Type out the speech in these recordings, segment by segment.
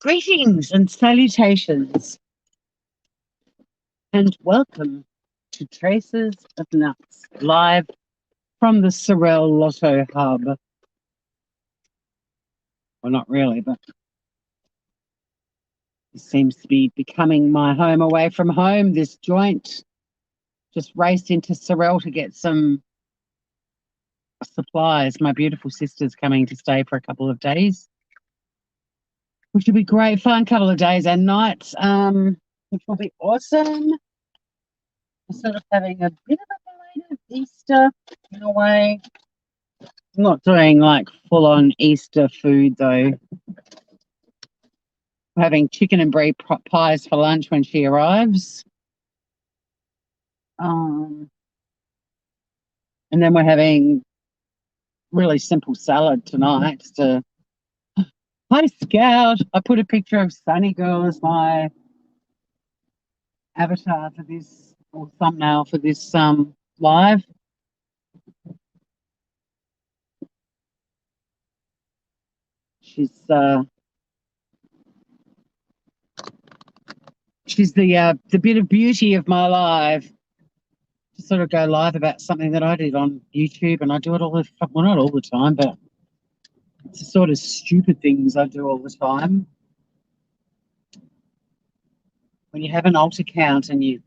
Greetings and salutations, and welcome to Traces of Nuts, live from the Sorel Lotto Hub. Well, not really, but it seems to be becoming my home away from home, this joint. Just raced into Sorel to get some supplies. My beautiful sister's coming to stay for a couple of days, which will be great fun, couple of days and nights, which will be awesome. We're sort of having a bit of a belated Easter in a way. I'm not doing like full-on Easter food though. We're having chicken and brie pies for lunch when she arrives. And then we're having really simple salad tonight. Hi, Scout. I put a picture of Sunny Girl as my avatar for this, or thumbnail for this live. She's the bit of beauty of my life. To sort of go live about something that I did on YouTube, and I do it all the well, not all the time, but it's the sort of stupid things I do all the time. When you have an alt account and you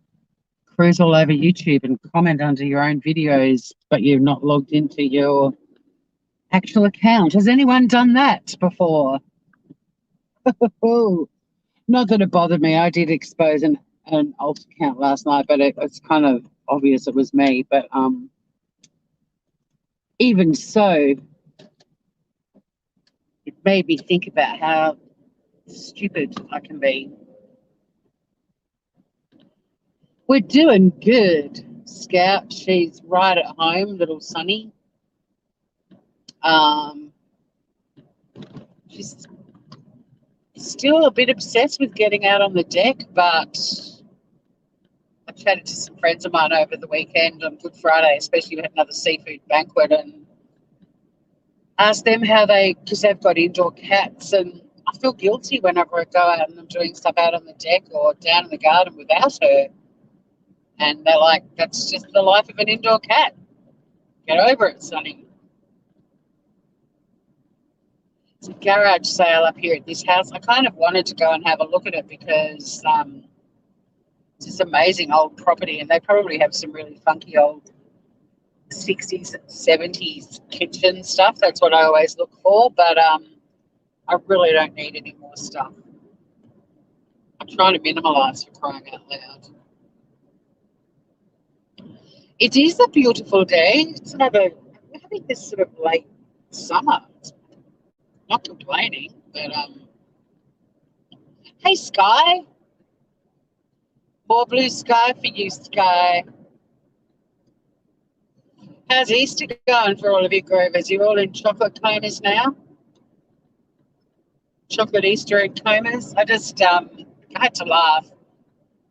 cruise all over YouTube and comment under your own videos, but you're not logged into your actual account. Has anyone done that before? Not that it bothered me. I did expose an alt account last night, but it's kind of obvious it was me. But even so, it made me think about how stupid I can be. We're doing good, Scout. She's right at home, little Sunny. She's still a bit obsessed with getting out on the deck, but I chatted to some friends of mine over the weekend on Good Friday, especially we had another seafood banquet, and asked them how because they've got indoor cats, and I feel guilty whenever I go out and I'm doing stuff out on the deck or down in the garden without her. And they're like, that's just the life of an indoor cat. Get over it, Sonny. It's a garage sale up here at this house. I kind of wanted to go and have a look at it because it's this amazing old property, and they probably have some really funky old 60s and 70s kitchen stuff. That's what I always look for, but I really don't need any more stuff. I'm trying to minimalise, for crying out loud. It is a beautiful day. It's we're having this sort of late summer. Not complaining, but hey, Sky. More blue sky for you, Sky. How's Easter going for all of you groovers? You're all in chocolate comas now? Chocolate Easter egg comas? I had to laugh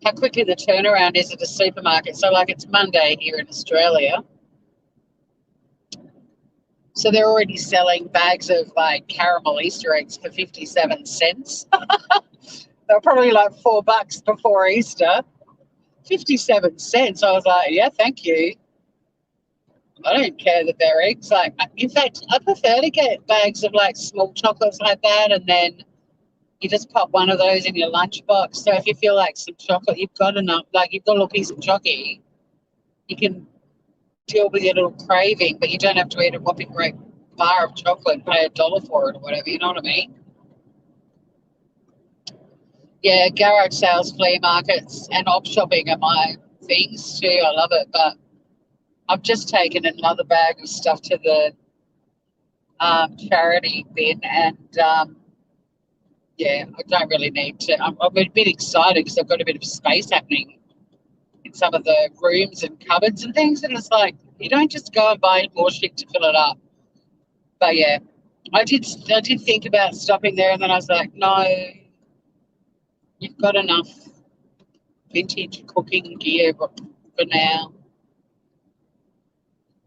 how quickly the turnaround is at a supermarket. So, like, it's Monday here in Australia. So they're already selling bags of, like, caramel Easter eggs for 57 cents. They were probably like $4 before Easter. 57 cents. I was like, yeah, thank you. I don't care that they're eggs. Like, in fact, I prefer to get bags of like small chocolates like that, and then you just pop one of those in your lunchbox. So if you feel like some chocolate, you've got enough, like you've got a little piece of chocolate, you can deal with your little craving, but you don't have to eat a whopping great bar of chocolate and pay $1 for it or whatever. You know what I mean? Yeah, garage sales, flea markets, and op shopping are my things too. I love it, but I've just taken another bag of stuff to the charity bin, and yeah, I don't really need to. I'm a bit excited because I've got a bit of space happening in some of the rooms and cupboards and things, and it's like you don't just go and buy more shit to fill it up. But yeah, I did think about stopping there, and then I was like, no, you've got enough vintage cooking gear for now.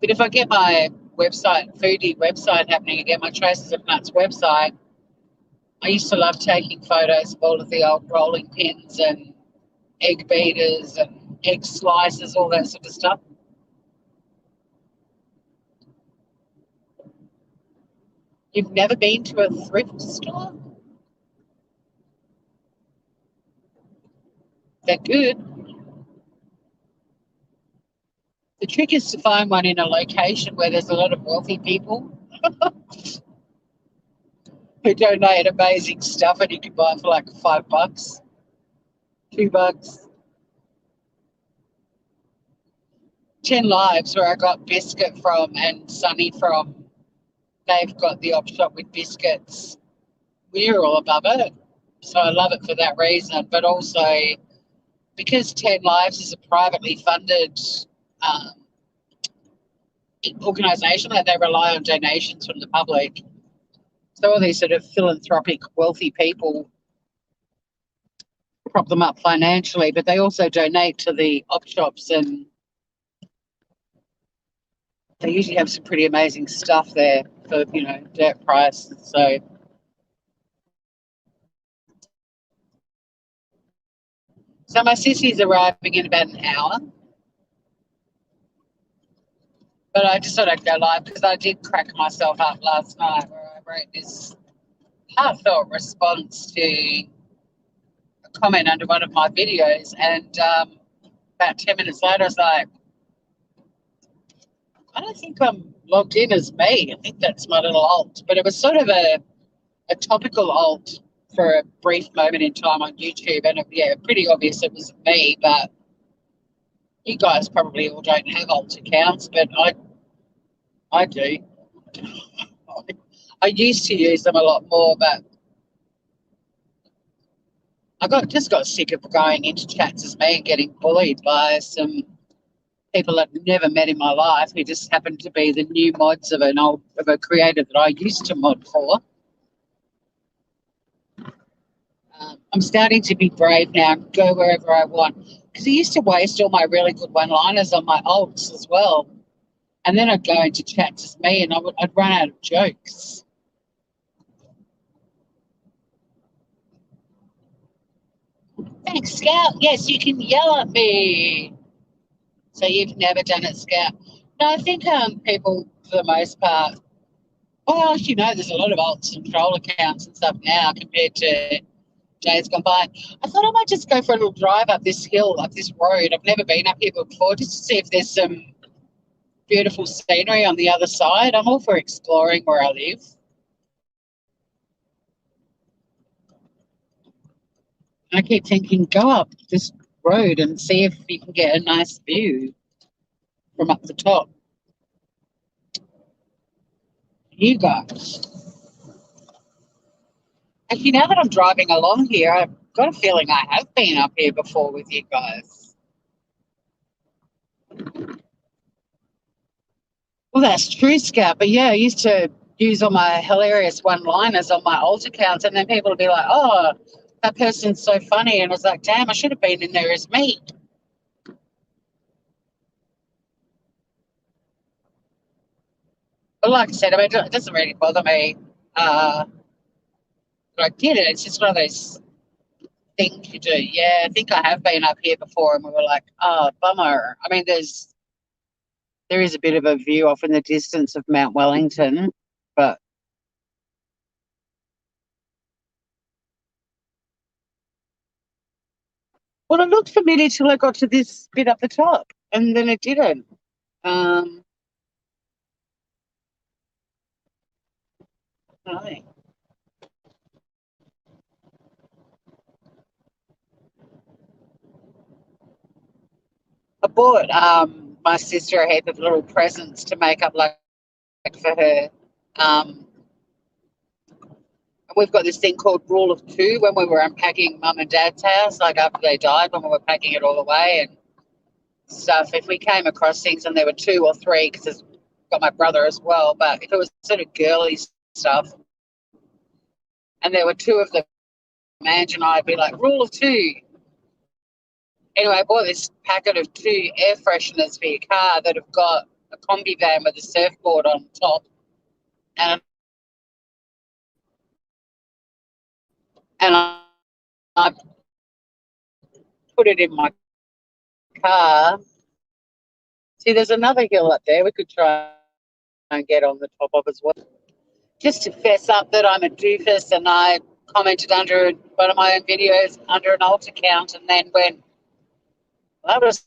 But if I get my website, foodie website happening again, my Traces of Nuts website, I used to love taking photos of all of the old rolling pins and egg beaters and egg slices, all that sort of stuff. You've never been to a thrift store? They're good. The trick is to find one in a location where there's a lot of wealthy people who donate amazing stuff and you can buy it for like $5, $2. 10 Lives, where I got Biscuit from and Sunny from, they've got the op shop with biscuits. We're all above it. So I love it for that reason. But also because 10 Lives is a privately funded um, organisation, that they rely on donations from the public. So all these sort of philanthropic, wealthy people prop them up financially, but they also donate to the op shops, and they usually have some pretty amazing stuff there for, dirt price. So my sissy's arriving in about an hour, but I just thought I'd go live because I did crack myself up last night where I wrote this heartfelt response to a comment under one of my videos, and about 10 minutes later I was like, I don't think I'm logged in as me. I think that's my little alt. But it was sort of a topical alt for a brief moment in time on YouTube. And yeah, pretty obvious it was me. But you guys probably all don't have alt accounts, but I do. I used to use them a lot more, but just got sick of going into chats as me and getting bullied by some people I've never met in my life who just happened to be the new mods of a creator that I used to mod for. I'm starting to be brave now and go wherever I want, because I used to waste all my really good one-liners on my alts as well, and then I'd go into chats as me and I'd run out of jokes. Thanks, Scout. Yes, you can yell at me. So you've never done it, Scout? No, I think people, for the most part, well, there's a lot of alts and troll accounts and stuff now compared to days gone by. I thought I might just go for a little drive up this hill, up this road. I've never been up here before, just to see if there's some beautiful scenery on the other side. I'm all for exploring where I live. I keep thinking, go up this road and see if you can get a nice view from up the top. You guys. Actually, now that I'm driving along here, I've got a feeling I have been up here before with you guys. Well, that's true, Scout. But yeah, I used to use all my hilarious one-liners on my alt accounts, and then people would be like, oh, that person's so funny. And I was like, damn, I should have been in there as me. But like I said, I mean, it doesn't really bother me. But I did it. It's just one of those things you do. Yeah, I think I have been up here before, and we were like, oh, bummer. I mean, there is a bit of a view off in the distance of Mount Wellington, but well, it looked familiar till I got to this bit up the top, and then it didn't. No. I bought my sister a heap of little presents to make up like for her. We've got this thing called Rule of Two when we were unpacking Mum and Dad's house, like after they died, when we were packing it all away and stuff. If we came across things and there were two or three, because it's got my brother as well, but if it was sort of girly stuff and there were two of them, Ange and I'd be like, Rule of Two. Anyway, I bought this packet of 2 air fresheners for your car that have got a combi van with a surfboard on top, and and I put it in my car. See, there's another hill up there we could try and get on the top of as well. Just to fess up that I'm a doofus, and I commented under one of my own videos under an alt account and then went, well, that was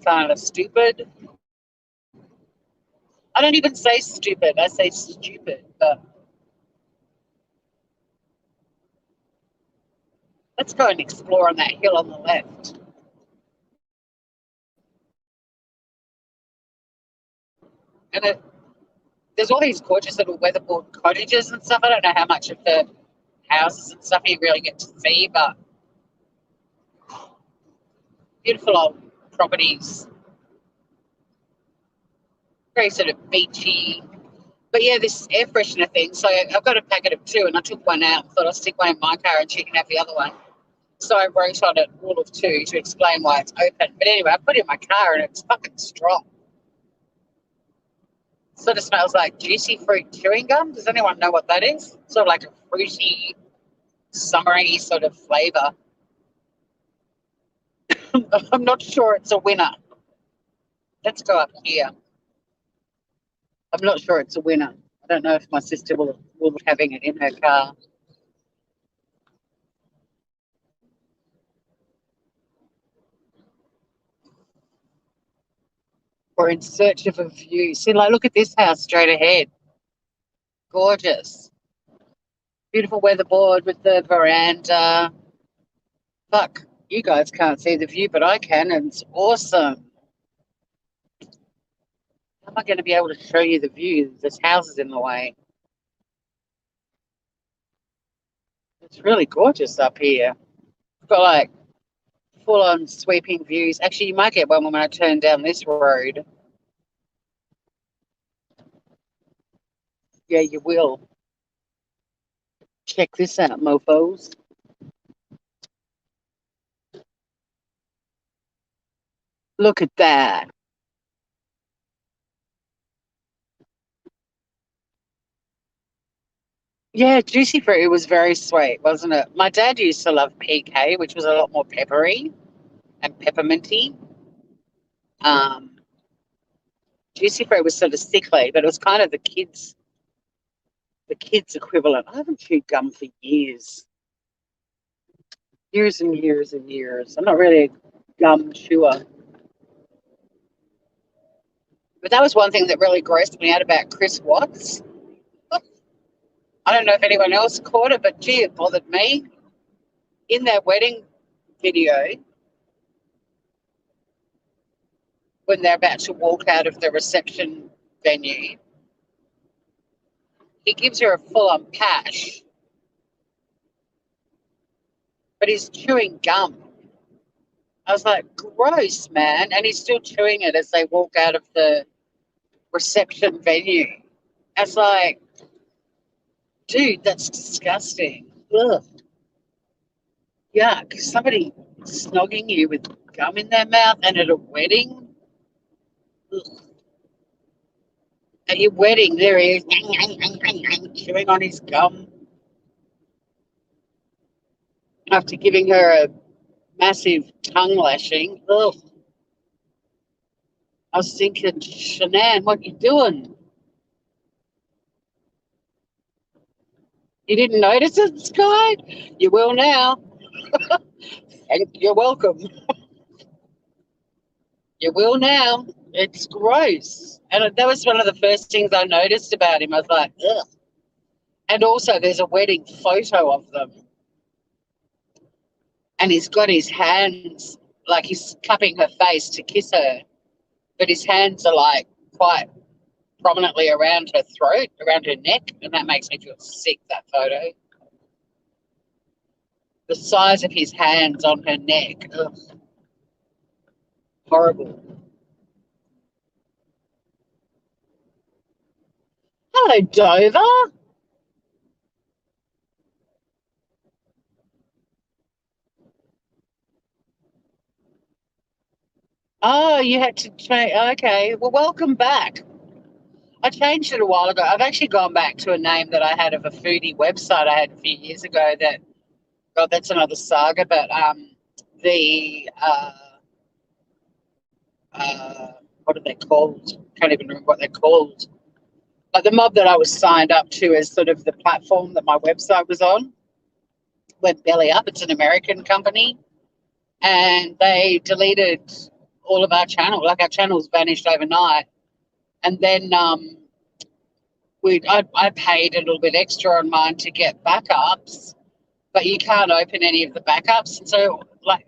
kind of stupid. I don't even say stupid, I say stupid. But let's go and explore on that hill on the left. And there's all these gorgeous little weatherboard cottages and stuff. I don't know how much of the houses and stuff you really get to see, but beautiful old properties. Very sort of beachy. But yeah, this air freshener thing. So I've got a packet of 2 and I took one out and thought I'll stick one in my car and she can have the other one. So I wrote on it rule of 2 to explain why it's open. But anyway, I put it in my car and it's fucking strong. Sort of smells like juicy fruit chewing gum. Does anyone know what that is? Sort of like a fruity, summery sort of flavour. I'm not sure it's a winner. Let's go up here. I'm not sure it's a winner. I don't know if my sister will be having it in her car. Or in search of a view. See, like, look at this house straight ahead. Gorgeous. Beautiful weatherboard with the veranda. Fuck, you guys can't see the view, but I can, and it's awesome. How am I going to be able to show you the view? There's houses in the way. It's really gorgeous up here. We've got like full-on sweeping views. Actually, you might get one when I turn down this road. Yeah, you will. Check this out, mofos. Look at that. Yeah, juicy fruit. It was very sweet, wasn't it? My dad used to love PK, which was a lot more peppery and pepperminty. Um, juicy fruit was sort of sickly, but it was kind of the kids equivalent. I haven't chewed gum for years. Years and years and years. I'm not really a gum chewer. But that was one thing that really grossed me out about Chris Watts. I don't know if anyone else caught it, but gee, it bothered me. In their wedding video, when they're about to walk out of the reception venue, he gives her a full-on pash, but he's chewing gum. I was like, gross, man. And he's still chewing it as they walk out of the reception venue. I was like, dude, that's disgusting. Ugh. Yuck. Somebody snogging you with gum in their mouth and at a wedding. Ugh. At your wedding, there he is, chewing on his gum after giving her a massive tongue lashing. Ugh. I was thinking, Shanann, what you doing? You didn't notice it, Sky? You will now. And you're welcome. You will now. It's gross. And that was one of the first things I noticed about him. I was like, ugh. And also, there's a wedding photo of them. And he's got his hands, like he's cupping her face to kiss her. But his hands are like quite prominently around her throat, around her neck. And that makes me feel sick, that photo. The size of his hands on her neck. Ugh. Horrible. Hello, Dover. Oh, you had to change. Okay. Well, welcome back. I changed it a while ago. I've actually gone back to a name that I had of a foodie website I had a few years ago that God, that's another saga. But the uh, what are they called? Can't even remember what they're called. But the mob that I was signed up to as sort of the platform that my website was on went belly up. It's an American company, and they deleted all of our channel. Like our channels vanished overnight, and then I paid a little bit extra on mine to get backups, but you can't open any of the backups, and so like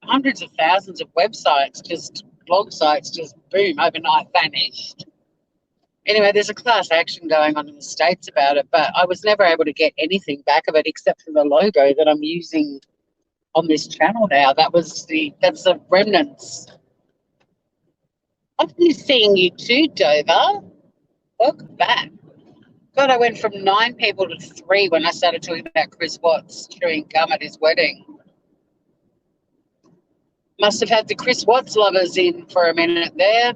hundreds of thousands of websites, just blog sites, just boom overnight vanished. Anyway, there's a class action going on in the States about it, but I was never able to get anything back of it except for the logo that I'm using on this channel now. That's the remnants. I've been seeing you too, Dover. Welcome back. God, I went from 9 people to 3 when I started talking about Chris Watts chewing gum at his wedding. Must have had the Chris Watts lovers in for a minute there.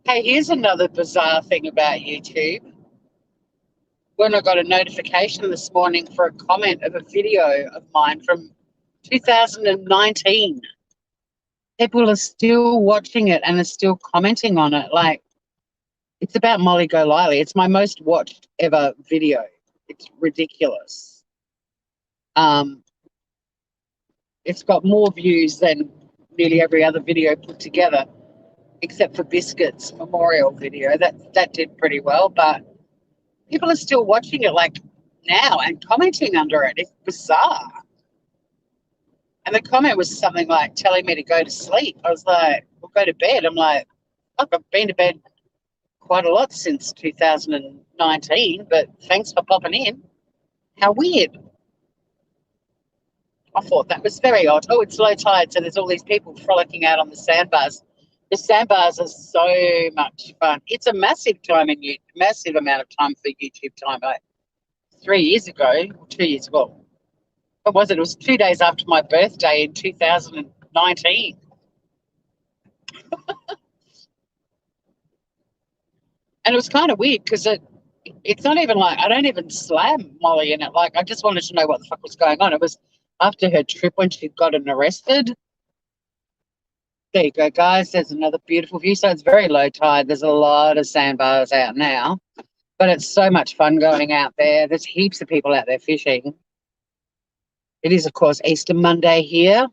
Hey, here's another bizarre thing about YouTube. When I got a notification this morning for a comment of a video of mine from 2019. People are still watching it and are still commenting on it. Like, it's about Molly Golightly. It's my most watched ever video. It's ridiculous. It's got more views than nearly every other video put together, except for Biscuit's memorial video. That did pretty well, but people are still watching it like now and commenting under it. It's bizarre. And the comment was something like telling me to go to sleep. I was like, well, go to bed. I'm like, fuck, I've been to bed quite a lot since 2019, but thanks for popping in. How weird. I thought that was very odd. Oh, it's low tide, so there's all these people frolicking out on the sandbars. The sandbars are so much fun. It's a massive massive amount of time for YouTube time. Like 3 years ago, or 2 years ago, what was it? It was 2 days after my birthday in 2019. And it was kind of weird because it's not even like I don't even slam Molly in it. Like I just wanted to know what the fuck was going on. It was after her trip when she'd gotten arrested. There you go, guys. There's another beautiful view. So it's very low tide. There's a lot of sandbars out now, but it's so much fun going out there. There's heaps of people out there fishing. It is, of course, Easter Monday here.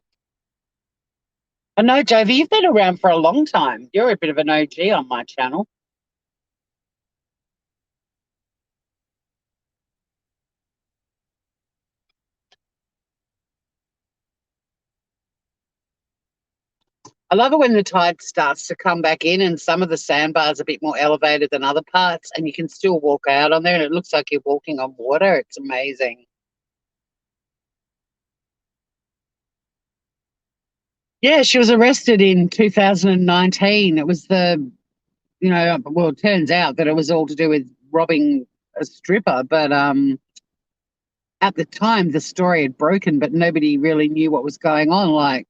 I know, Jovi, you've been around for a long time. You're a bit of an OG on my channel. I love it when the tide starts to come back in and some of the sandbars are a bit more elevated than other parts and you can still walk out on there and it looks like you're walking on water. It's amazing. Yeah, she was arrested in 2019. It was well, it turns out that it was all to do with robbing a stripper, but at the time the story had broken, but nobody really knew what was going on. Like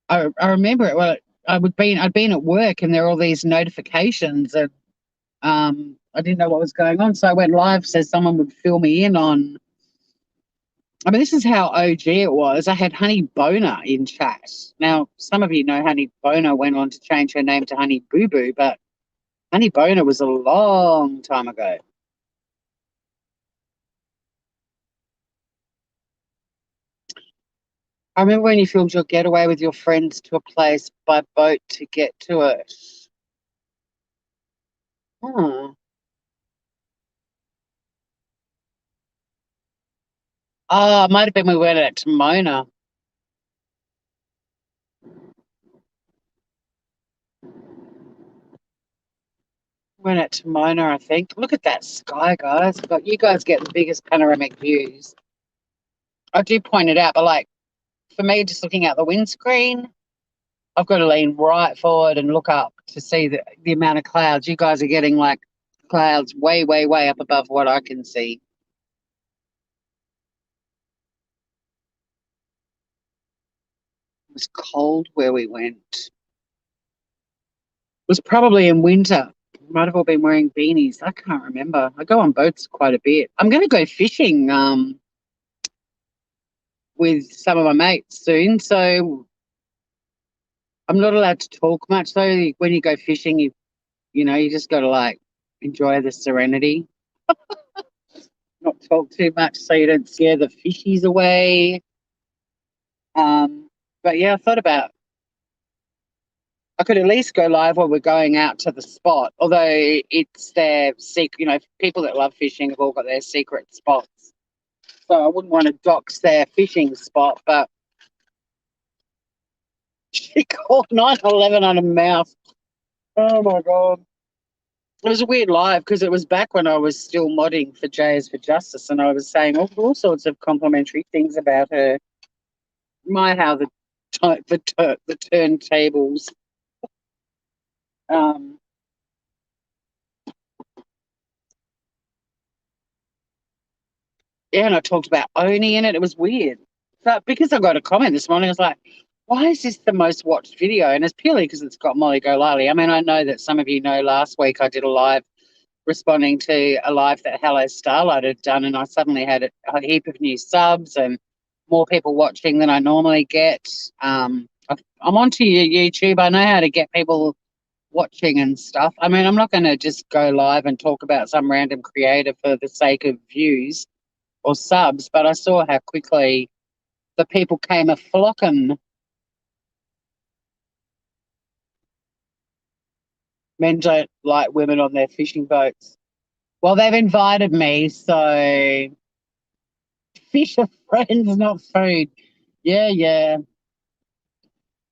I remember it. Well, I'd been at work and there were all these notifications and I didn't know what was going on. So I went live so someone would fill me in on. I mean, this is how OG it was. I had Honey Boner in chat. Now, some of you know Honey Boner went on to change her name to Honey Boo Boo, but Honey Boner was a long time ago. I remember when you filmed your getaway with your friends to a place by boat to get to it. Oh, it might have been we went out to Mona. Went out to Mona, I think. Look at that sky, guys. But you guys get the biggest panoramic views. I do point it out, but like for me, just looking out the windscreen, I've got to lean right forward and look up to see the amount of clouds. You guys are getting like clouds way, way, way up above what I can see. It was cold where we went. It was probably in winter. Might have all been wearing beanies. I can't remember. I go on boats quite a bit. I'm going to go fishing with some of my mates soon. So I'm not allowed to talk much though. When you go fishing, you just got to like enjoy the serenity, not talk too much so you don't scare the fishies away. But yeah, I thought about I could at least go live while we're going out to the spot, although it's their secret. People that love fishing have all got their secret spots. So I wouldn't want to dox their fishing spot, but she called 911 on a mouth. Oh my God. It was a weird live because it was back when I was still modding for J's for Justice, and I was saying all sorts of complimentary things about her. How the turntables. Um, yeah, and I talked about Oni in it. It was weird. But because I got a comment this morning, I was like, why is this the most watched video? And it's purely because it's got Molly Golali. I mean, I know that some of you know last week I did a live responding to a live that Hello Starlight had done, and I suddenly had a heap of new subs and more people watching than I normally get. I'm onto your YouTube. I know how to get people watching and stuff. I mean, I'm not going to just go live and talk about some random creator for the sake of views or subs, but I saw how quickly the people came a flocking. Men don't like women on their fishing boats. Well, they've invited me, so fish are friends, not food. Yeah, yeah.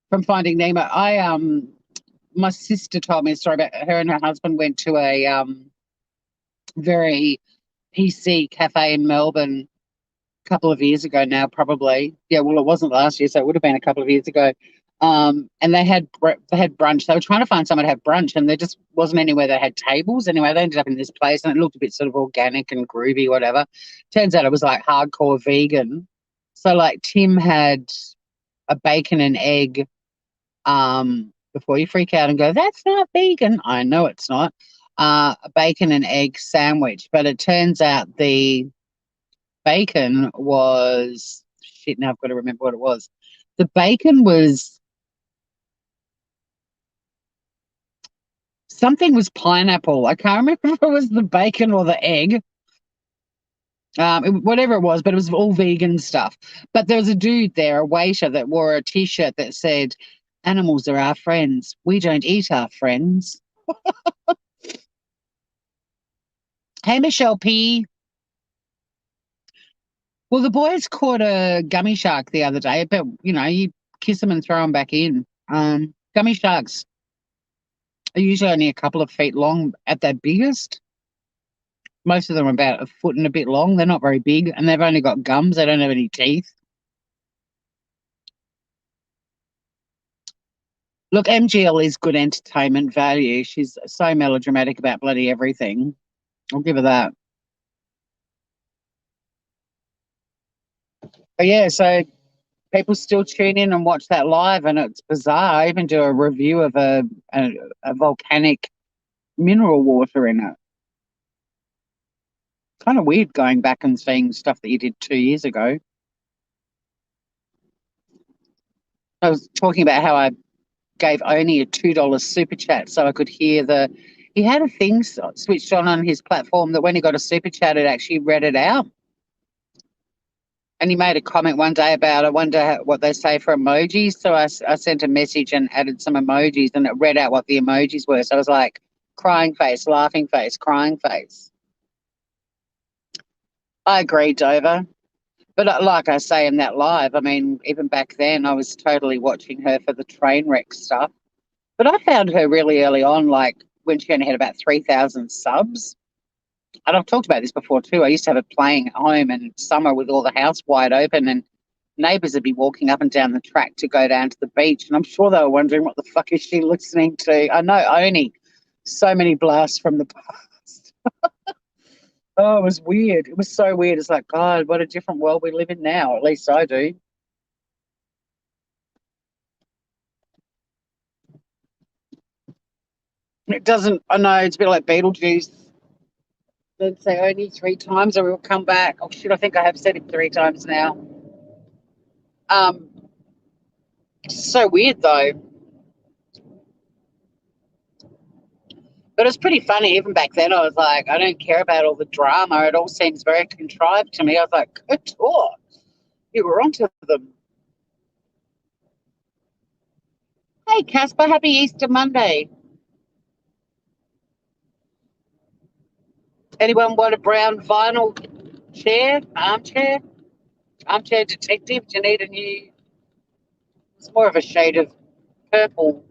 From Finding Nemo, my sister told me a story about her and her husband went to a very PC cafe in Melbourne a couple of years ago now, probably. Yeah, well, it wasn't last year, so it would have been a couple of years ago. And they had brunch. They were trying to find someone to have brunch, and there just wasn't anywhere that had tables. Anyway, they ended up in this place, and it looked a bit sort of organic and groovy, whatever. Turns out it was like hardcore vegan. So like Tim had a bacon and egg. Before you freak out and go, that's not vegan. I know it's not. A bacon and egg sandwich, but it turns out the bacon was shit. Now I've got to remember what it was. The bacon was something was pineapple. I can't remember if it was the bacon or the egg. Whatever it was, but it was all vegan stuff. But there was a dude there, a waiter, that wore a T-shirt that said, "Animals are our friends. We don't eat our friends." Hey, Michelle P. Well, the boys caught a gummy shark the other day, but you kiss them and throw them back in. Gummy sharks are usually only a couple of feet long at their biggest. Most of them are about a foot and a bit long. They're not very big, and they've only got gums. They don't have any teeth. Look, MGL is good entertainment value. She's so melodramatic about bloody everything. I'll give her that. But yeah, so people still tune in and watch that live, and it's bizarre. I even do a review of a volcanic mineral water in it. Kind of weird going back and seeing stuff that you did 2 years ago. I was talking about how I gave Oni a $2 super chat so I could hear he had a thing switched on his platform that when he got a super chat, it actually read it out. And he made a comment one day about, I wonder what they say for emojis. So I sent a message and added some emojis, and it read out what the emojis were. So I was like, crying face, laughing face, crying face. I agree, Dover. But like I say in that live, I mean, even back then, I was totally watching her for the train wreck stuff. But I found her really early on, like when she only had about 3,000 subs. And I've talked about this before too. I used to have it playing at home in summer with all the house wide open, and neighbours would be walking up and down the track to go down to the beach. And I'm sure they were wondering, what the fuck is she listening to? I know, Oni. So many blasts from the past. Oh, it was weird. It was so weird. It's like, God, what a different world we live in now. At least I do. It doesn't, I know, it's a bit like Beetlejuice. They'd say only 3 times or we'll come back. Oh, shit, I think I have said it 3 times now. Um, it's so weird, though. But it's pretty funny. Even back then, I was like, I don't care about all the drama. It all seems very contrived to me. I was like, couture. You were onto them. Hey, Casper, happy Easter Monday. Anyone want a brown vinyl chair, armchair detective? Do you need a new? It's more of a shade of purple.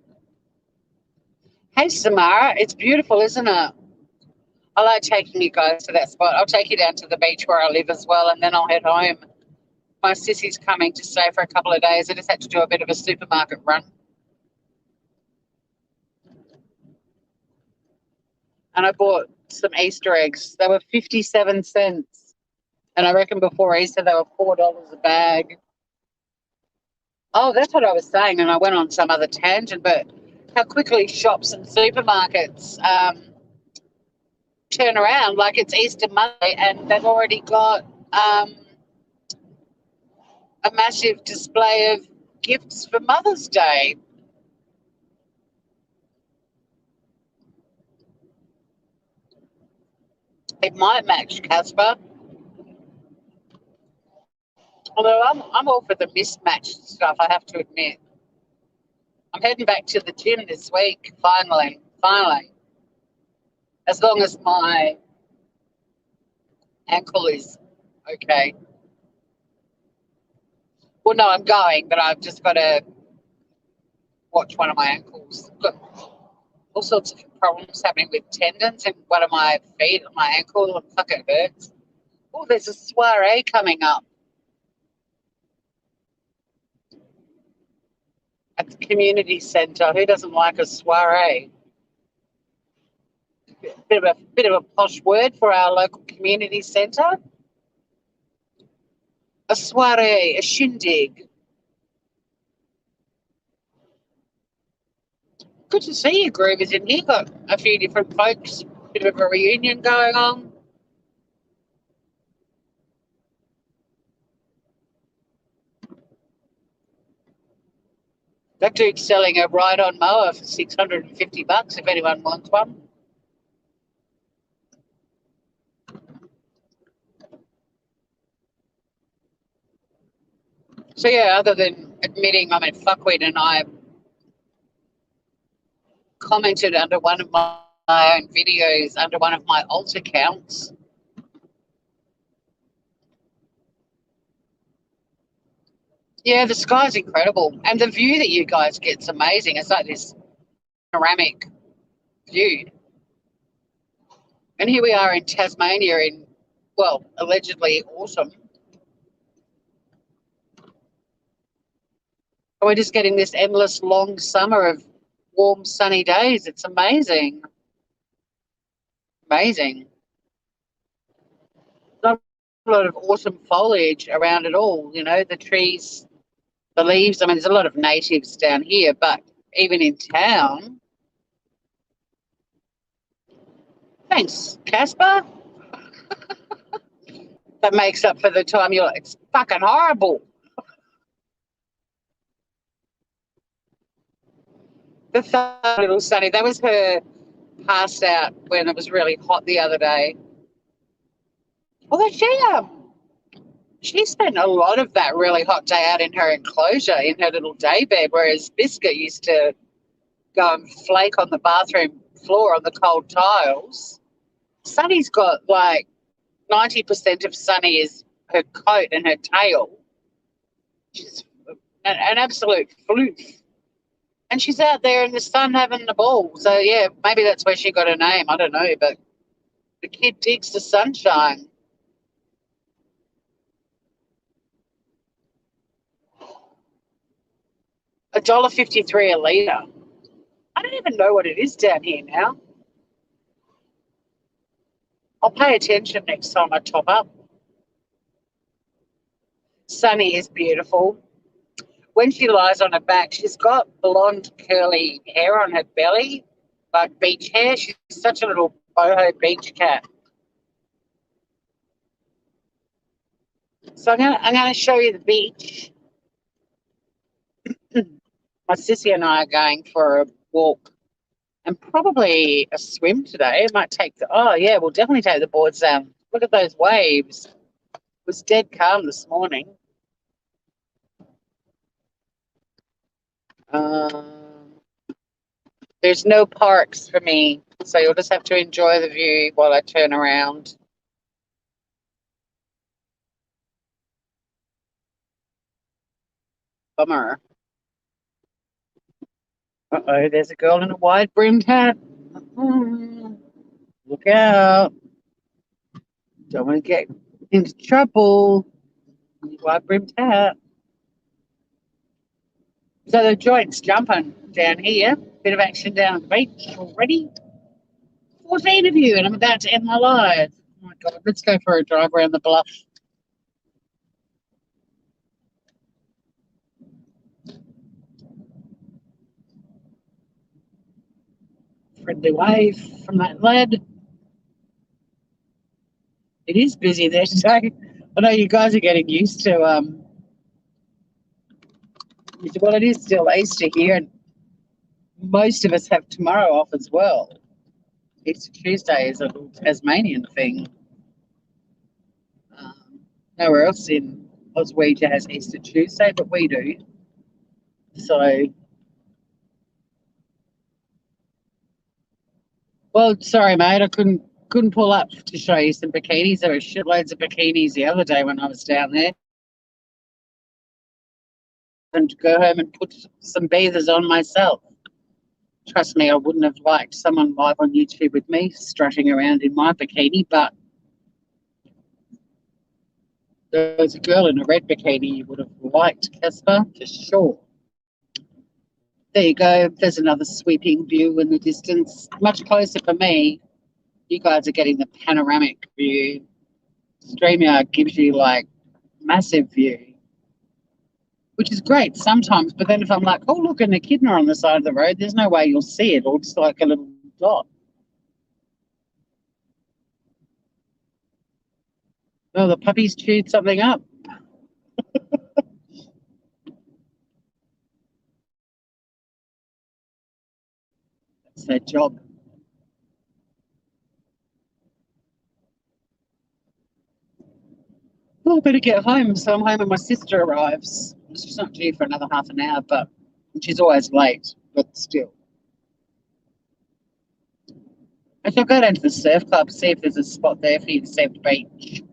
Hey, Samara, it's beautiful, isn't it? I like taking you guys to that spot. I'll take you down to the beach where I live as well, and then I'll head home. My sissy's coming to stay for a couple of days. I just had to do a bit of a supermarket run. And I bought some Easter eggs. They were 57 cents. And I reckon before Easter they were $4 a bag. Oh, that's what I was saying. And I went on some other tangent, but how quickly shops and supermarkets turn around. Like it's Easter Monday and they've already got a massive display of gifts for Mother's Day. It might match, Casper. Although I'm all for the mismatched stuff, I have to admit. I'm heading back to the gym this week, finally. Finally. As long as my ankle is okay. Well, no, I'm going, but I've just got to watch one of my ankles. I've got all sorts of problems happening with tendons in one of my feet, my ankle. Fuck, it hurts. Oh, there's a soiree coming up at the community centre. Who doesn't like a soiree? Bit of a posh word for our local community centre. A soiree, a shindig. Good to see you, Groovers, in here. Got a few different folks. Bit of a reunion going on. That dude's selling a ride-on mower for $650 if anyone wants one. So yeah, other than admitting I'm a fuckwit and I commented under one of my own videos under one of my alt accounts. Yeah, the sky's incredible. And the view that you guys get is amazing. It's like this panoramic view. And here we are in Tasmania in, well, allegedly autumn. And we're just getting this endless long summer of warm, sunny days. It's amazing. Amazing. Not a lot of autumn foliage around at all. You know, the trees, the leaves. I mean, there's a lot of natives down here, but even in town. Thanks, Casper. That makes up for the time you're like, it's fucking horrible. The little Sunny, that was her passed out when it was really hot the other day. Although she spent a lot of that really hot day out in her enclosure, in her little day bed, whereas Biscuit used to go and flake on the bathroom floor on the cold tiles. Sunny's got like 90% of Sunny is her coat and her tail. She's an absolute floof. And she's out there in the sun having the ball. So, yeah, maybe that's where she got her name. I don't know. But the kid digs the sunshine. $1.53 a litre. I don't even know what it is down here now. I'll pay attention next time I top up. Sunny is beautiful. When she lies on her back, she's got blonde curly hair on her belly. like beach hair. She's such a little boho beach cat. So I'm gonna show you the beach. My sissy and I are going for a walk and probably a swim today. It might take oh yeah, we'll definitely take the boards down. Look at those waves. It was dead calm this morning. Um, there's no parks for me, so you'll just have to enjoy the view while I turn around. Bummer. Uh-oh, there's a girl in a wide-brimmed hat. Look out. Don't want to get into trouble. Wide-brimmed hat. So the joint's jumping down here. Bit of action down at the beach already. 14 of you, and I'm about to end my life. Oh my God, let's go for a drive around the bluff. Friendly wave from that lad. It is busy there today. I know you guys are getting used to well, it is still Easter here, and most of us have tomorrow off as well. Easter Tuesday is a little Tasmanian thing. Nowhere else in Oswego has Easter Tuesday, but we do. So, well, sorry, mate, I couldn't pull up to show you some bikinis. There were shitloads of bikinis the other day when I was down there. And to go home and put some bathers on myself. Trust me, I wouldn't have liked someone live on YouTube with me strutting around in my bikini, but there was a girl in a red bikini you would have liked, Casper, for sure. There you go. There's another sweeping view in the distance. Much closer for me. You guys are getting the panoramic view. StreamYard gives you like massive view, which is great sometimes. But then if I'm like, oh, look, an echidna on the side of the road, there's no way you'll see it. Or just like a little dot. Oh, the puppy's chewed something up. That's their job. Well, I better get home. So I'm home when my sister arrives. She's not due for another half an hour, but she's always late, but still. I shall go down to the surf club, see if there's a spot there for you to see the beach.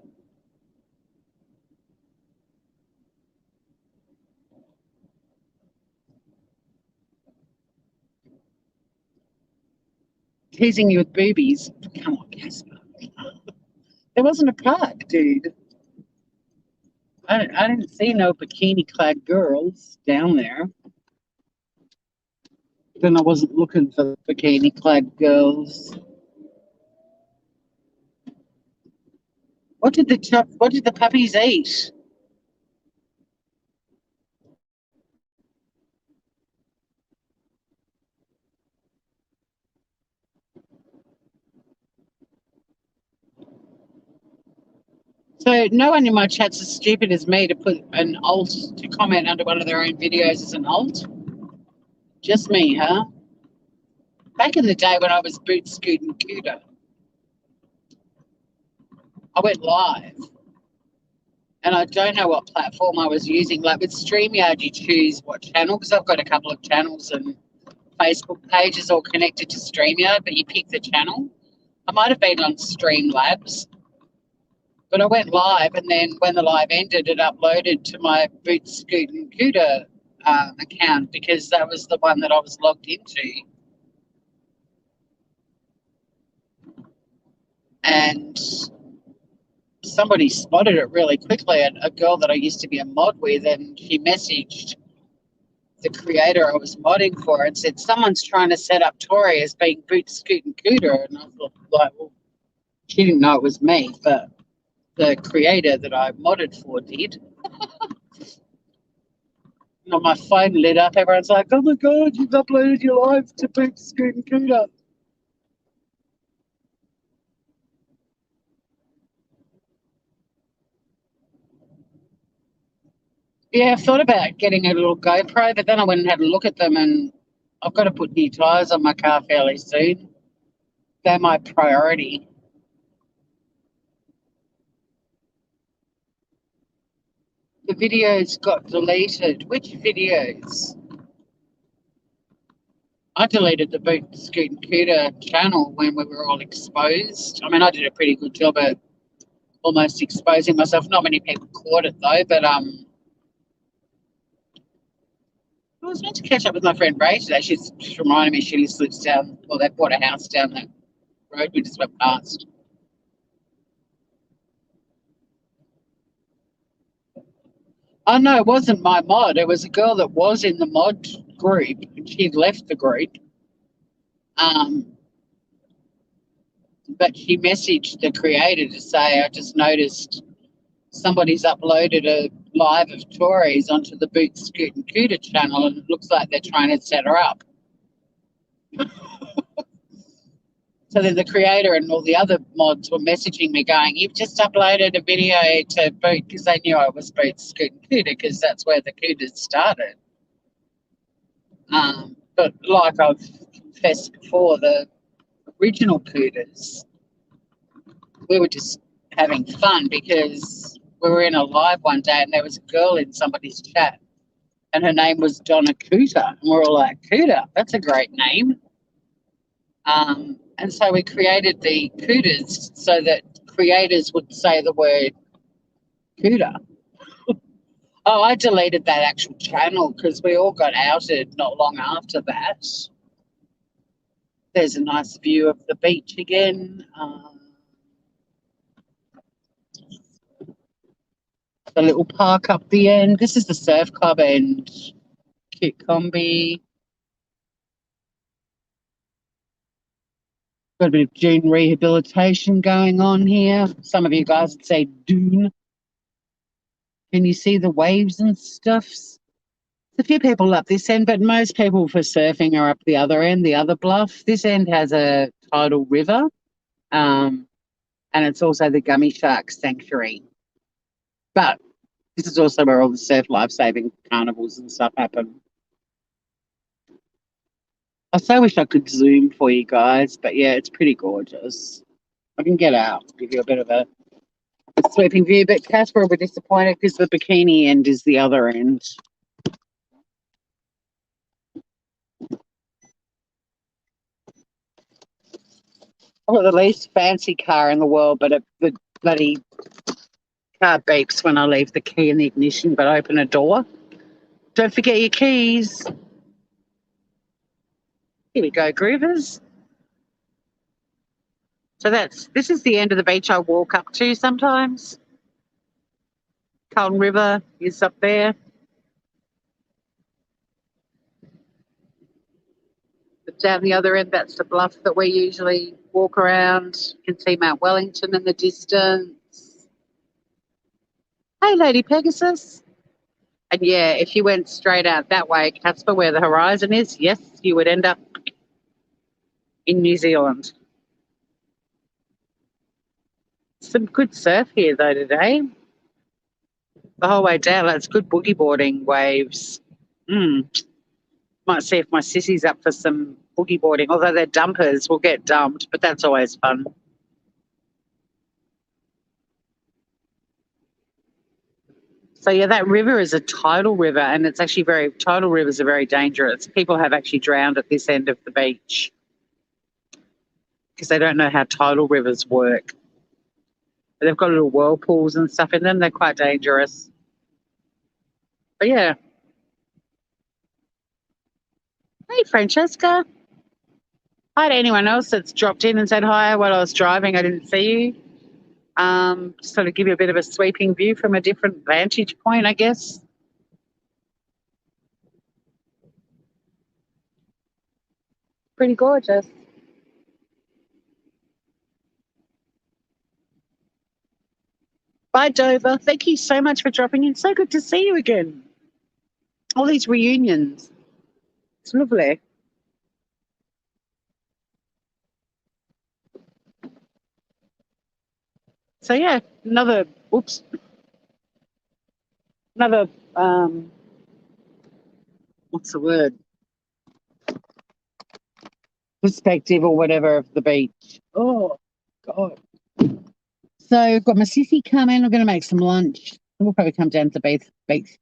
Teasing you with boobies. Come on, Casper. There wasn't a park, dude. I didn't see no bikini-clad girls down there. Then I wasn't looking for bikini-clad girls. What did the puppies eat? So no one in my chat's as stupid as me to put an alt to comment under one of their own videos as an alt. Just me, huh? Back in the day when I was boot scooting cooter, I went live. And I don't know what platform I was using. Like with StreamYard, you choose what channel, because I've got a couple of channels and Facebook pages all connected to StreamYard, but you pick the channel. I might have been on Streamlabs, but I went live, and then when the live ended, it uploaded to my Boot Scoot and Cooter account, because that was the one that I was logged into. And somebody spotted it really quickly, a girl that I used to be a mod with, and she messaged the creator I was modding for and said, someone's trying to set up Tori as being Boot Scoot and Cooter. And I thought, like, well, she didn't know it was me, but the creator that I modded for did. My phone lit up. Everyone's like, oh my God, you've uploaded your live to Boot Scoot and Cooter. Yeah, I've thought about getting a little GoPro, but then I went and had a look at them, and I've got to put new tyres on my car fairly soon. They're my priority. The videos got deleted. Which videos? I deleted the Boot Scoot and Cooter channel when we were all exposed. I mean, I did a pretty good job at almost exposing myself. Not many people caught it though, but I was meant to catch up with my friend Ray today. She's reminded me she lives down, well, they bought a house down that road we just went past. Oh, no, it wasn't my mod. It was a girl that was in the mod group, and she'd left the group. Um, but she messaged the creator to say, I just noticed somebody's uploaded a live of Tories onto the Boot Scoot and Cooter channel, and it looks like they're trying to set her up. So then the creator and all the other mods were messaging me going, you've just uploaded a video to Boot, because they knew I was Boot Scoot and Cooter, because that's where the Cooters started. But like I've confessed before, the original Cooters, we were just having fun because we were in a live one day and there was a girl in somebody's chat and her name was Donna Cooter. And we're all like, Cooter, that's a great name. And so we created the Cooters so that creators would say the word Cooter. Oh, I deleted that actual channel because we all got outed not long after that. There's a nice view of the beach again. The little park up the end. This is the surf club and cute combi. Got a bit of dune rehabilitation going on here. Some of you guys would say dune. Can you see the waves and stuff? A few people up this end, but most people for surfing are up the other end, the other bluff. This end has a tidal river, and it's also the Gummy Shark Sanctuary. But this is also where all the surf life-saving carnivals and stuff happen. I so wish I could zoom for you guys, but yeah, it's pretty gorgeous. I can get out, give you a bit of a sweeping view, but Casper will be disappointed because the bikini end is the other end. I've got the least fancy car in the world, but the bloody car beeps when I leave the key in the ignition but open a door. Don't forget your keys. Here we go, Groovers. So this is the end of the beach I walk up to sometimes. Carlton River is up there. But down the other end, that's the bluff that we usually walk around. You can see Mount Wellington in the distance. Hey, Lady Pegasus. And yeah, if you went straight out that way, Casper, where the horizon is, yes, you would end up in New Zealand. Some good surf here, though, today. The whole way down, that's good boogie boarding waves. Might see if my sissy's up for some boogie boarding, although they're dumpers. We'll get dumped, but that's always fun. So yeah, that river is a tidal river, and it's actually tidal rivers are very dangerous. People have actually drowned at this end of the beach because they don't know how tidal rivers work. But they've got little whirlpools and stuff in them. They're quite dangerous. But yeah. Hey, Francesca. Hi to anyone else that's dropped in and said hi while I was driving. I didn't see you. Just sort of give you a bit of a sweeping view from a different vantage point, I guess. Pretty gorgeous. Bye, Dover. Thank you so much for dropping in. So good to see you again. All these reunions. It's lovely. So yeah, another another what's the word? Perspective or whatever of the beach. Oh God. So I've got my sissy coming. I'm gonna make some lunch. We'll probably come down to the beach.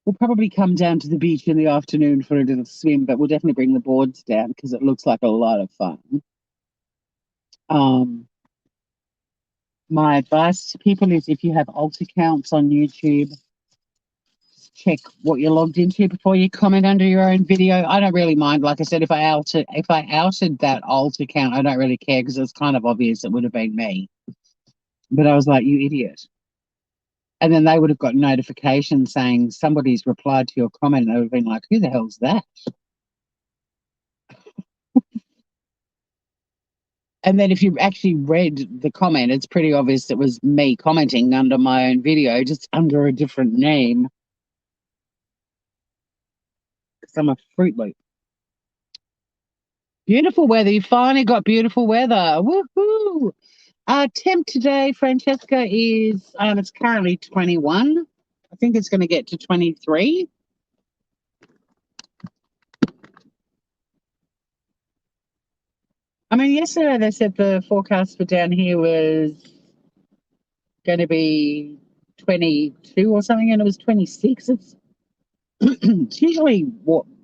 We'll probably come down to the beach in the afternoon for a little swim, but we'll definitely bring the boards down because it looks like a lot of fun. My advice to people is if you have alt accounts on YouTube, check what you're logged into before you comment under your own video. I don't really mind. Like I said, if I outed that alt account, I don't really care because it's kind of obvious it would have been me. But I was like, you idiot. And then they would have got notification saying somebody's replied to your comment, and they would have been like, who the hell's that? And then if you actually read the comment, it's pretty obvious it was me commenting under my own video, just under a different name. Because I'm a Fruit Loop. Beautiful weather. You finally got beautiful weather. Woohoo! Temp today, Francesca, is it's currently 21. I think it's going to get to 23. I mean, yesterday they said the forecast for down here was going to be 22 or something, and it was 26. It's usually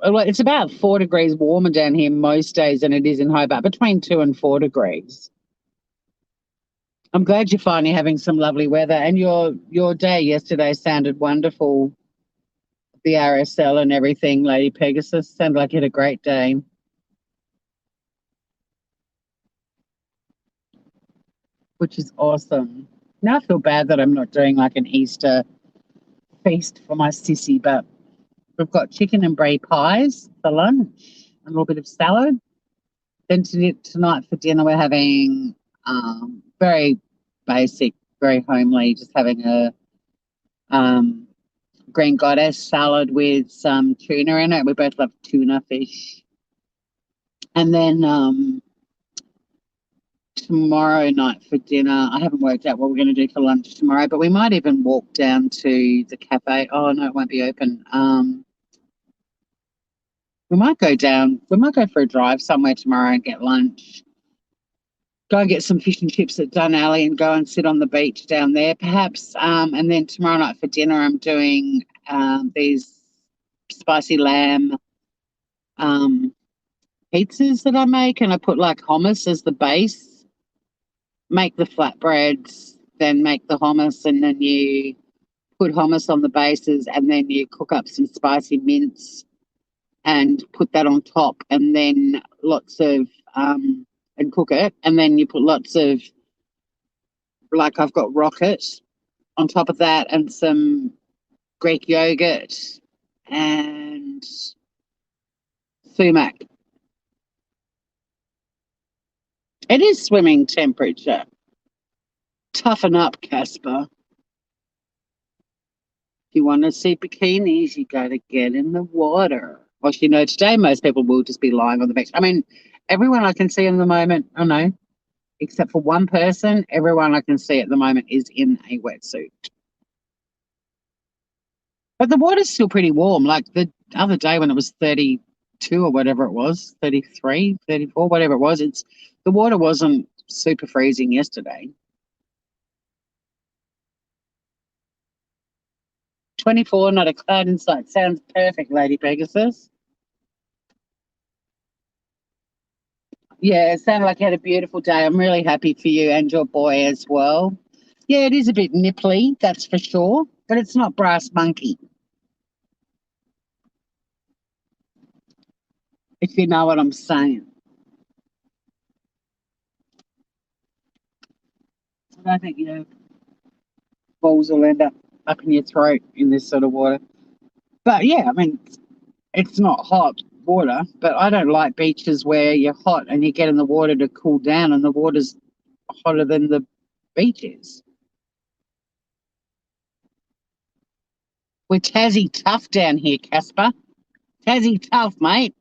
it's about 4 degrees warmer down here most days than it is in Hobart, between 2 and 4 degrees. I'm glad you're finally having some lovely weather, and your day yesterday sounded wonderful. The RSL and everything, Lady Pegasus, sounded like you had a great day. Which is awesome. Now I feel bad that I'm not doing like an Easter feast for my sissy, but we've got chicken and brie pies for lunch, and a little bit of salad. Then tonight for dinner we're having very basic, very homely, just having a green goddess salad with some tuna in it. We both love tuna fish. And then tomorrow night for dinner, I haven't worked out what we're going to do for lunch tomorrow, but we might even walk down to the cafe. Oh, no, it won't be open. We might go for a drive somewhere tomorrow and get lunch. Go and get some fish and chips at Dun Alley and go and sit on the beach down there, perhaps. And then tomorrow night for dinner, I'm doing these spicy lamb pizzas that I make, and I put like hummus as the base. Make the flatbreads, then make the hummus, and then you put hummus on the bases, and then you cook up some spicy mince and put that on top, and then lots of and cook it, and then you put lots of, like I've got rocket on top of that, and some Greek yogurt and sumac. It is swimming temperature. Toughen up, Casper. If you want to see bikinis, you got to get in the water. Well, today most people will just be lying on the beach. I mean, everyone I can see in the moment, I know, except for one person, everyone I can see at the moment is in a wetsuit. But the water's still pretty warm. Like the other day when it was 32 or whatever it was, 33, 34, whatever it was, the water wasn't super freezing yesterday. 24, not a cloud in sight. Sounds perfect, Lady Pegasus. Yeah, it sounded like you had a beautiful day. I'm really happy for you and your boy as well. Yeah, it is a bit nipply, that's for sure, but it's not brass monkey. If you know what I'm saying. I don't think your balls will end up in your throat in this sort of water. But yeah, I mean, it's not hot water, but I don't like beaches where you're hot and you get in the water to cool down and the water's hotter than the beach is. We're Tassie tough down here, Casper. Tassie tough, mate.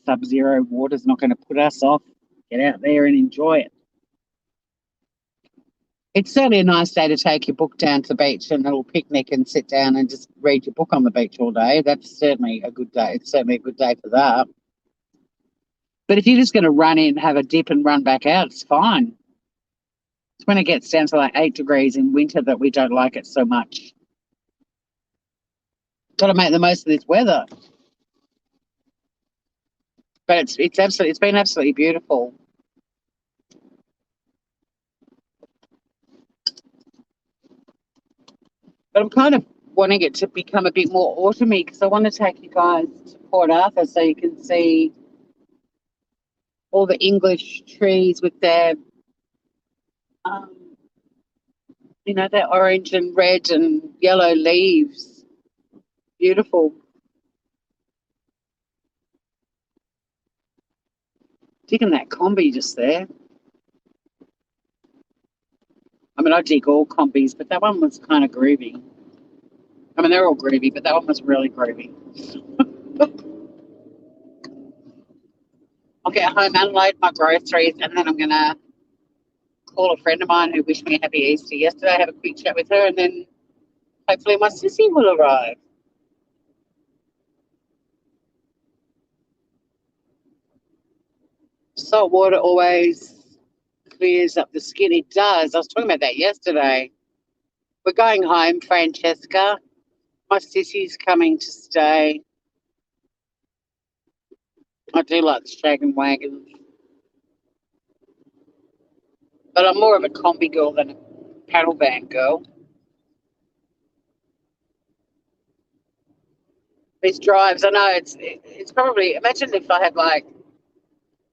Sub-zero water's not going to put us off. Get out there and enjoy it. It's certainly a nice day to take your book down to the beach and a little picnic and sit down and just read your book on the beach all day. That's certainly a good day. It's certainly a good day for that. But if you're just going to run in, have a dip and run back out, it's fine. It's when it gets down to like 8 degrees in winter that we don't like it so much. Got to make the most of this weather. But it's been absolutely beautiful. But I'm kind of wanting it to become a bit more autumny because I want to take you guys to Port Arthur so you can see all the English trees with their, um, their orange and red and yellow leaves. Beautiful. Digging that combi just there. I mean, I dig all combis, but that one was kind of groovy. I mean, they're all groovy, but that one was really groovy. I'll get home, unload my groceries, and then I'm going to call a friend of mine who wished me a happy Easter yesterday, have a quick chat with her, and then hopefully my sissy will arrive. Salt water always clears up the skin. It does. I was talking about that yesterday. We're going home, Francesca. My sissy's coming to stay. I do like the shag and wagons. But I'm more of a combi girl than a paddle van girl. These drives, I know it's probably, imagine if I had like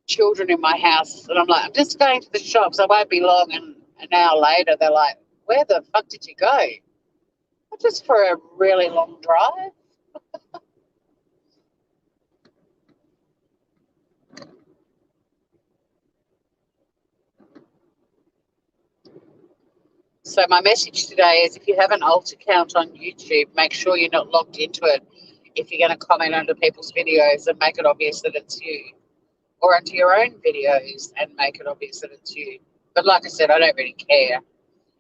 children in my house and I'm like, I'm just going to the shops, I won't be long, and an hour later they're like, where the fuck did you go? Just for a really long drive. So my message today is if you have an alt account on YouTube, make sure you're not logged into it if you're going to comment under people's videos, and make it obvious that it's you. Or onto your own videos and make it obvious that it's you. But like I said, I don't really care.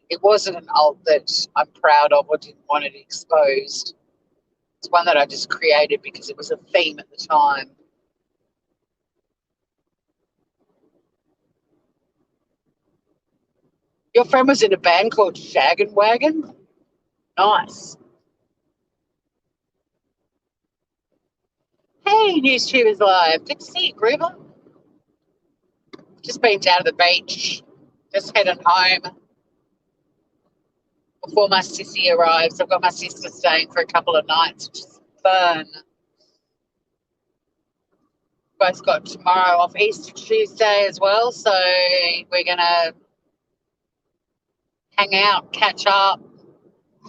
It wasn't an alt that I'm proud of or didn't want it exposed. It's one that I just created because it was a theme at the time. Your friend was in a band called Shag and Wagon? Nice. Hey, NewsTubers Live. Good to see you, Groover. Just been down to the beach. Just heading home before my sissy arrives. I've got my sister staying for a couple of nights, which is fun. Both got tomorrow off, Easter Tuesday as well, so we're going to hang out, catch up,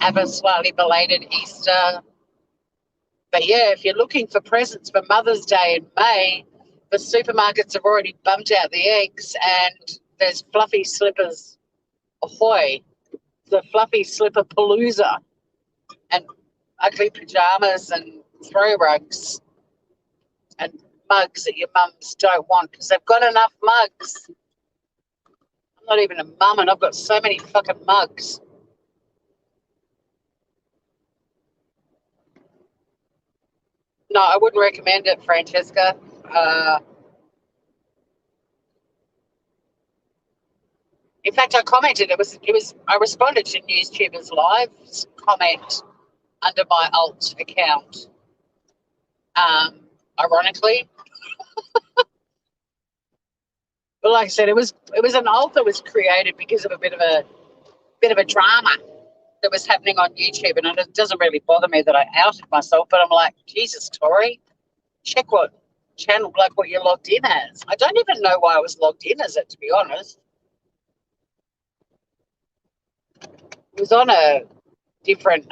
have a slightly belated Easter. But yeah, if you're looking for presents for Mother's Day in May, the supermarkets have already bumped out the eggs, and there's fluffy slippers ahoy, the fluffy slipper palooza, and ugly pajamas and throw rugs and mugs that your mums don't want because they've got enough mugs. I'm not even a mum and I've got so many fucking mugs. No, I wouldn't recommend it, Francesca. In fact, I commented. It was. I responded to NewsTubers Live's comment under my alt account. Ironically, but like I said, it was an alt that was created because of a bit of a drama that was happening on YouTube, and it doesn't really bother me that I outed myself. But I'm like, Jesus, Tori, check what channel, like what you're logged in as. I don't even know why I was logged in as it, to be honest. It was on a different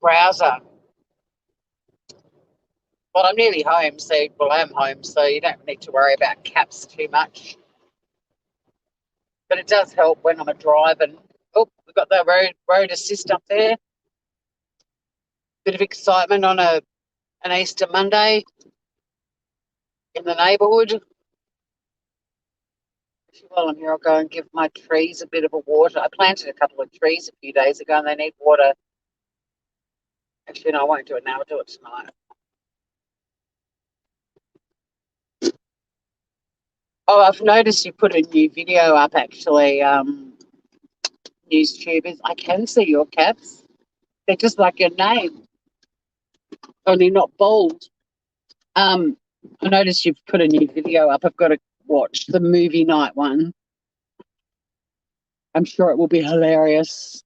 browser. Well, I'm nearly home, so I am home, so you don't need to worry about caps too much. But it does help when I'm driving. Oh, we've got the road assist up there. Bit of excitement on an Easter Monday in the neighbourhood. While I'm here, I'll go and give my trees a bit of a water. I planted a couple of trees a few days ago and they need water. Actually, no, I won't do it now. I'll do it tonight. Oh, I've noticed you put a new video up, actually, NewsTubers. I can see your caps. They're just like your name, only not bold. I noticed you've put a new video up. I've got to watch the movie night one. I'm sure it will be hilarious.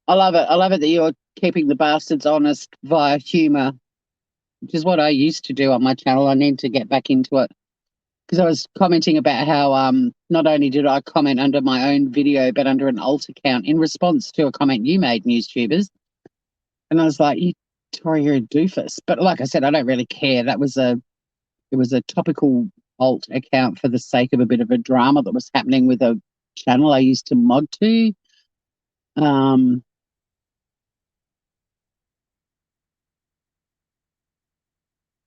I love it. I love it that you're keeping the bastards honest via humour, which is what I used to do on my channel. I need to get back into it because I was commenting about how not only did I comment under my own video, but under an alt account in response to a comment you made, NewsTubers. And I was like, Tori, you're a doofus. But like I said, I don't really care. It was a topical alt account for the sake of a bit of a drama that was happening with a channel I used to mod to.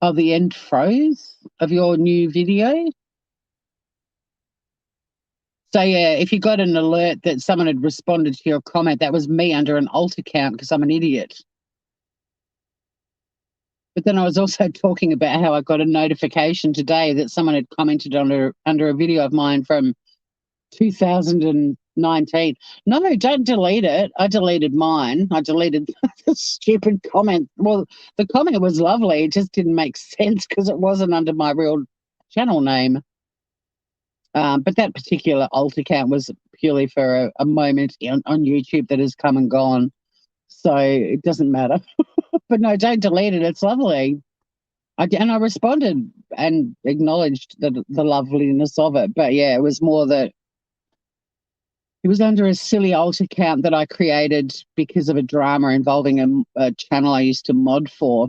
Oh, the end froze of your new video. So yeah, if you got an alert that someone had responded to your comment, that was me under an alt account because I'm an idiot. But then I was also talking about how I got a notification today that someone had commented under a video of mine from 2019. No, don't delete it. I deleted mine. I deleted the stupid comment. Well, the comment was lovely. It just didn't make sense because it wasn't under my real channel name. But that particular alt account was purely for a moment on YouTube that has come and gone. So it doesn't matter. But no, don't delete it. It's lovely. I responded and acknowledged the loveliness of it. But yeah, it was more that it was under a silly alt account that I created because of a drama involving a channel I used to mod for.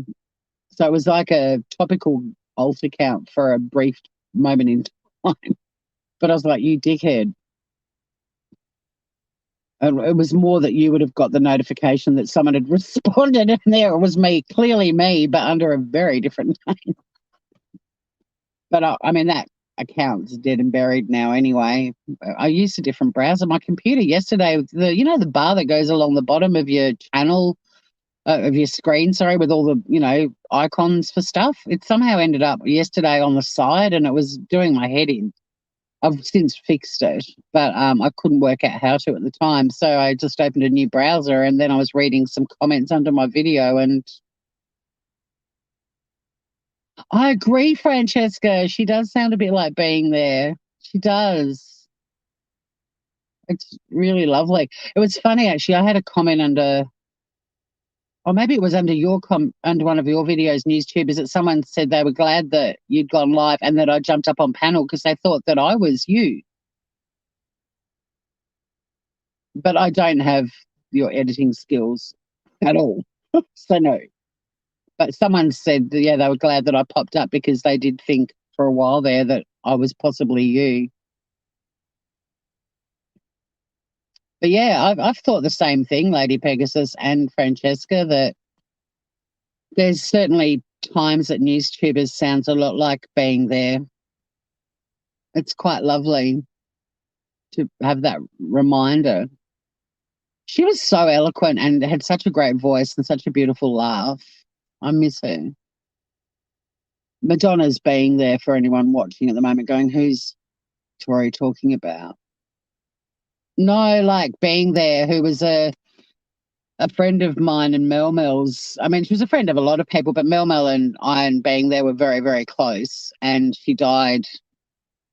So it was like a topical alt account for a brief moment in time. But I was like, you dickhead. And it was more that you would have got the notification that someone had responded, and there it was me, clearly me, but under a very different name. But I mean, that account's dead and buried now anyway. I used a different browser. My computer yesterday, the bar that goes along the bottom of your channel, of your screen, sorry, with all the, icons for stuff, it somehow ended up yesterday on the side and it was doing my head in. I've since fixed it, but I couldn't work out how to at the time. So I just opened a new browser and then I was reading some comments under my video. And I agree, Francesca. She does sound a bit like being there. She does. It's really lovely. It was funny, actually. I had a comment under, or maybe it was under under one of your videos, NewsTube, is that someone said they were glad that you'd gone live and that I jumped up on panel because they thought that I was you. But I don't have your editing skills at all. So no. But someone said, yeah, they were glad that I popped up because they did think for a while there that I was possibly you. But yeah, I've thought the same thing, Lady Pegasus and Francesca, that there's certainly times that NewsTubers sounds a lot like being there. It's quite lovely to have that reminder. She was so eloquent and had such a great voice and such a beautiful laugh. I miss her. Madonna's being there for anyone watching at the moment going, who's Tori talking about? No, like being there, who was a friend of mine and Mel Mel's. I mean, she was a friend of a lot of people, but Mel and I and being there were very, very close. And she died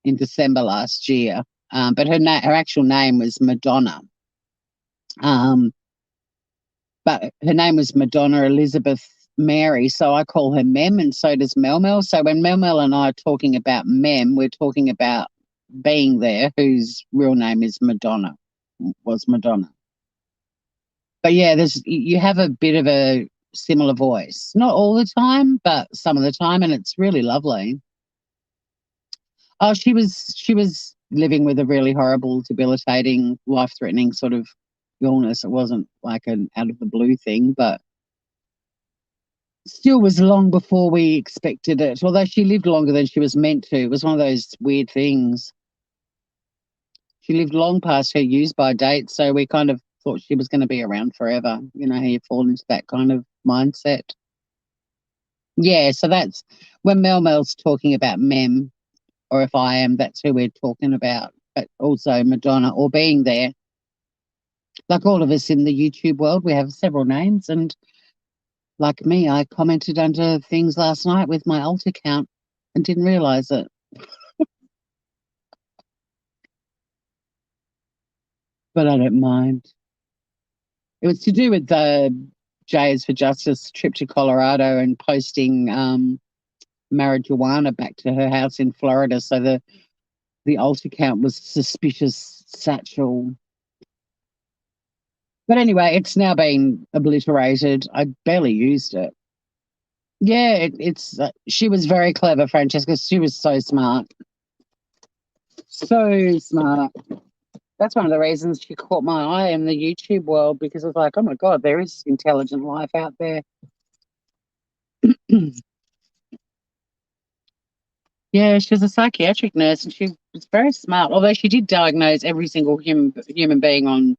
in December last year. But her actual name was Madonna. But her name was Madonna Elizabeth Mary, so I call her Mem, and so does Mel. So when Mel and I are talking about Mem, we're talking about being there, whose real name is Madonna, was Madonna. But yeah, you have a bit of a similar voice, not all the time, but some of the time, and it's really lovely. Oh, she was living with a really horrible, debilitating, life-threatening sort of illness. It wasn't like an out of the blue thing, but still was long before we expected it. Although she lived longer than she was meant to. It was one of those weird things. She lived long past her use by date, so we kind of thought she was going to be around forever. You know how you fall into that kind of mindset. Yeah, so that's when Mel's talking about Mem, or if I am, that's who we're talking about. But also Madonna or being there. Like all of us in the YouTube world, we have several names. And like me, I commented under things last night with my alt account and didn't realize it. But I don't mind. It was to do with the Jays for Justice trip to Colorado and posting marijuana back to her house in Florida. So the alt account was suspicious satchel. But anyway, it's now been obliterated. I barely used it. Yeah, it's she was very clever, Francesca. She was so smart. So smart. That's one of the reasons she caught my eye in the YouTube world because I was like, oh my God, there is intelligent life out there. Yeah, she was a psychiatric nurse and she was very smart. Although she did diagnose every single human being on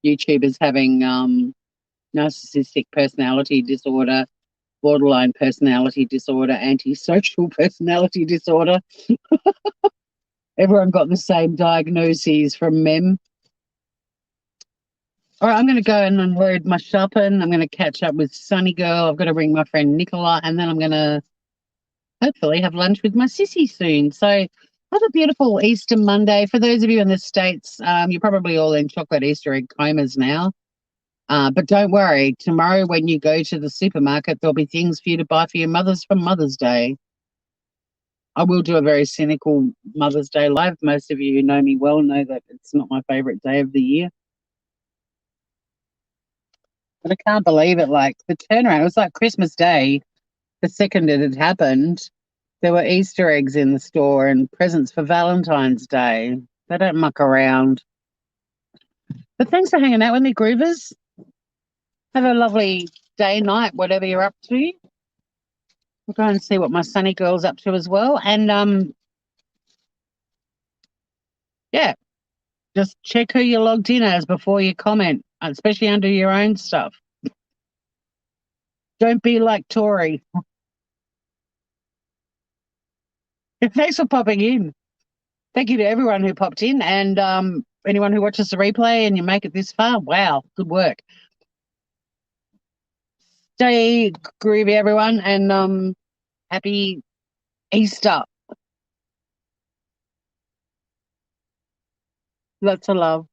YouTube as having narcissistic personality disorder, borderline personality disorder, antisocial personality disorder. Everyone got the same diagnoses from Mem. All right, I'm going to go and unload my shopping. I'm going to catch up with Sunny Girl. I've got to bring my friend Nicola, and then I'm going to hopefully have lunch with my sissy soon. So have a beautiful Easter Monday. For those of you in the States, you're probably all in chocolate Easter egg comas now. But don't worry, tomorrow when you go to the supermarket, there'll be things for you to buy for your mothers for Mother's Day. I will do a very cynical Mother's Day live. Most of you who know me well know that it's not my favorite day of the year. But I can't believe it. Like the turnaround, it was like Christmas Day. The second it had happened, there were Easter eggs in the store and presents for Valentine's Day. They don't muck around. But thanks for hanging out with me, Groovers. Have a lovely day, night, whatever you're up to. We'll go and see what my Sunny Girl's up to as well. And yeah, just check who you're logged in as before you comment, especially under your own stuff. Don't be like Tori. Thanks for popping in. Thank you to everyone who popped in and anyone who watches the replay and you make it this far. Wow, good work. Stay groovy, everyone, and happy Easter. Lots of love.